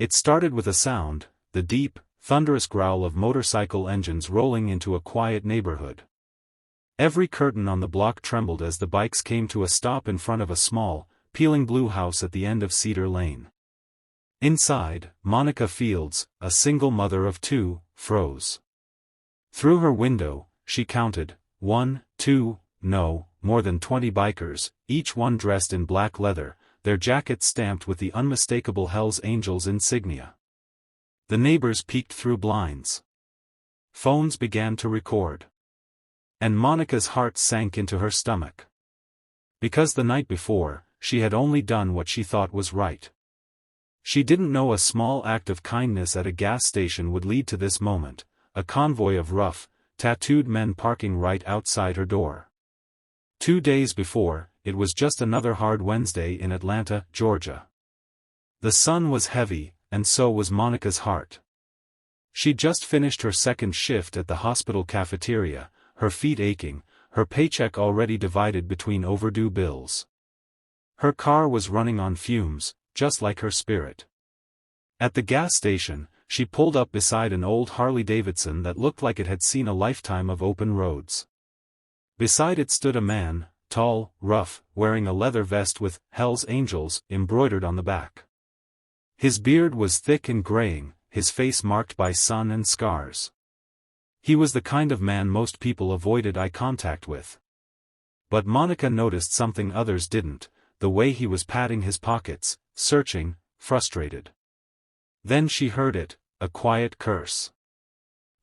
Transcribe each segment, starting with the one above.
It started with a sound, the deep, thunderous growl of motorcycle engines rolling into a quiet neighborhood. Every curtain on the block trembled as the bikes came to a stop in front of a small, peeling blue house at the end of Cedar Lane. Inside, Monica Fields, a single mother of two, froze. Through her window, she counted, 1, 2, no, more than 20 bikers, each one dressed in black leather, their jackets stamped with the unmistakable Hells Angels insignia. The neighbors peeked through blinds. Phones began to record. And Monica's heart sank into her stomach. Because the night before, she had only done what she thought was right. She didn't know a small act of kindness at a gas station would lead to this moment, a convoy of rough, tattooed men parking right outside her door. 2 days before, it was just another hard Wednesday in Atlanta, Georgia. The sun was heavy, and so was Monica's heart. She'd just finished her second shift at the hospital cafeteria, her feet aching, her paycheck already divided between overdue bills. Her car was running on fumes, just like her spirit. At the gas station, she pulled up beside an old Harley-Davidson that looked like it had seen a lifetime of open roads. Beside it stood a man, tall, rough, wearing a leather vest with Hells Angels embroidered on the back. His beard was thick and graying, his face marked by sun and scars. He was the kind of man most people avoided eye contact with. But Monica noticed something others didn't, the way he was patting his pockets, searching, frustrated. Then she heard it, a quiet curse.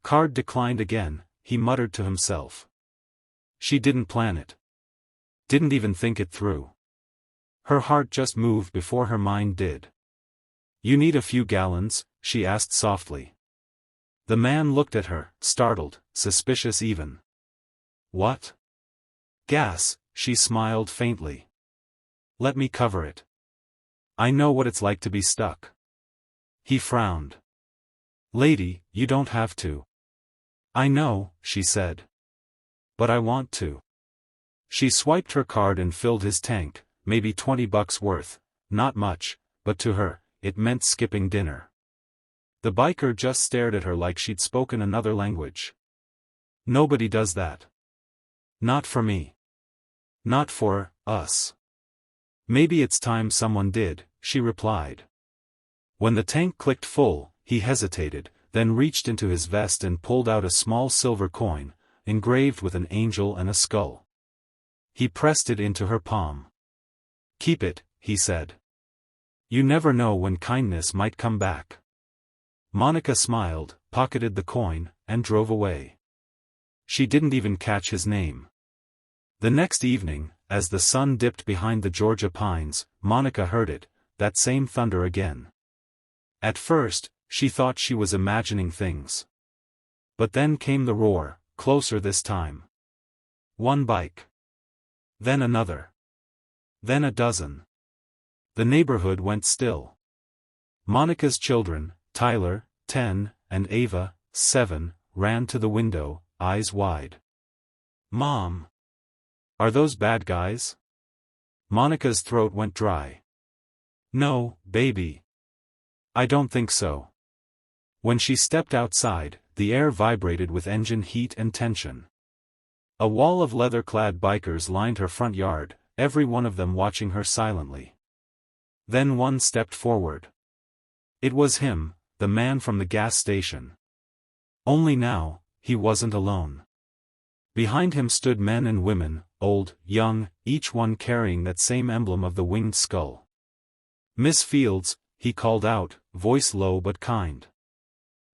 Card declined again, he muttered to himself. She didn't plan it. Didn't even think it through. Her heart just moved before her mind did. You need a few gallons? She asked softly. The man looked at her, startled, suspicious even. What? Gas, she smiled faintly. Let me cover it. I know what it's like to be stuck. He frowned. Lady, you don't have to. I know, she said. But I want to. She swiped her card and filled his tank, maybe $20 worth, not much, but to her, it meant skipping dinner. The biker just stared at her like she'd spoken another language. Nobody does that. Not for me. Not for us. Maybe it's time someone did, she replied. When the tank clicked full, he hesitated, then reached into his vest and pulled out a small silver coin, engraved with an angel and a skull. He pressed it into her palm. Keep it, he said. You never know when kindness might come back. Monica smiled, pocketed the coin, and drove away. She didn't even catch his name. The next evening, as the sun dipped behind the Georgia pines, Monica heard it, that same thunder again. At first, she thought she was imagining things. But then came the roar, closer this time. One bike. Then another. Then a dozen. The neighborhood went still. Monica's children, Tyler, 10, and Ava, 7, ran to the window, eyes wide. Mom! Are those bad guys? Monica's throat went dry. No, baby. I don't think so. When she stepped outside, the air vibrated with engine heat and tension. A wall of leather-clad bikers lined her front yard, every one of them watching her silently. Then one stepped forward. It was him, the man from the gas station. Only now, he wasn't alone. Behind him stood men and women, old, young, each one carrying that same emblem of the winged skull. Miss Fields, he called out, voice low but kind.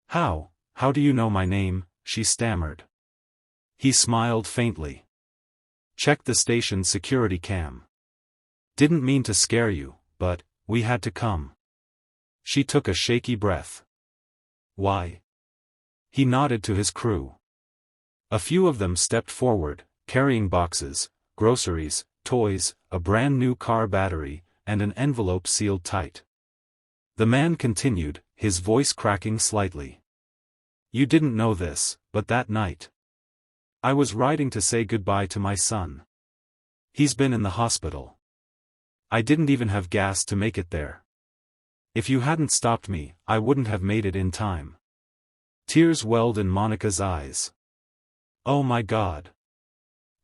How do you know my name? She stammered. He smiled faintly. Check the station security cam. Didn't mean to scare you, but we had to come. She took a shaky breath. Why? He nodded to his crew. A few of them stepped forward, carrying boxes, groceries, toys, a brand new car battery, and an envelope sealed tight. The man continued, his voice cracking slightly. You didn't know this, but that night, I was riding to say goodbye to my son. He's been in the hospital. I didn't even have gas to make it there. If you hadn't stopped me, I wouldn't have made it in time. Tears welled in Monica's eyes. Oh my God.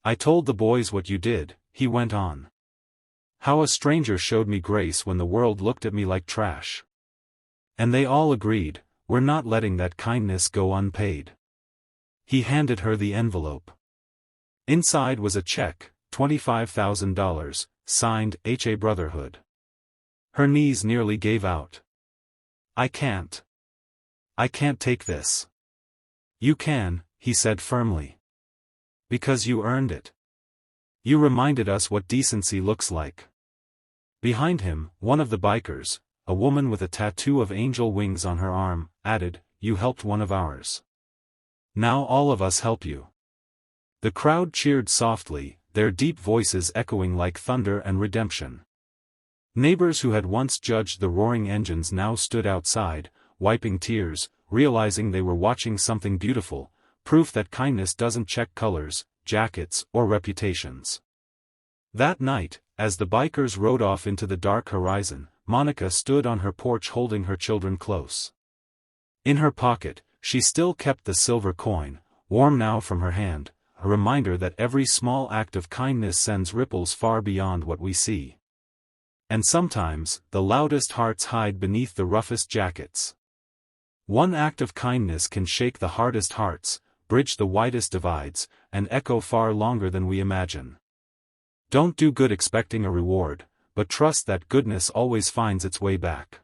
I told the boys what you did, he went on. How a stranger showed me grace when the world looked at me like trash. And they all agreed, we're not letting that kindness go unpaid. He handed her the envelope. Inside was a check, $25,000, signed H.A. Brotherhood. Her knees nearly gave out. I can't take this. You can, he said firmly. Because you earned it. You reminded us what decency looks like. Behind him, one of the bikers, a woman with a tattoo of angel wings on her arm, added, you helped one of ours. Now all of us help you. The crowd cheered softly, their deep voices echoing like thunder and redemption. Neighbors who had once judged the roaring engines now stood outside, wiping tears, realizing they were watching something beautiful, proof that kindness doesn't check colors, jackets, or reputations. That night, as the bikers rode off into the dark horizon, Monica stood on her porch holding her children close. In her pocket, she still kept the silver coin, warm now from her hand, a reminder that every small act of kindness sends ripples far beyond what we see. And sometimes, the loudest hearts hide beneath the roughest jackets. One act of kindness can shake the hardest hearts, bridge the widest divides, and echo far longer than we imagine. Don't do good expecting a reward, but trust that goodness always finds its way back.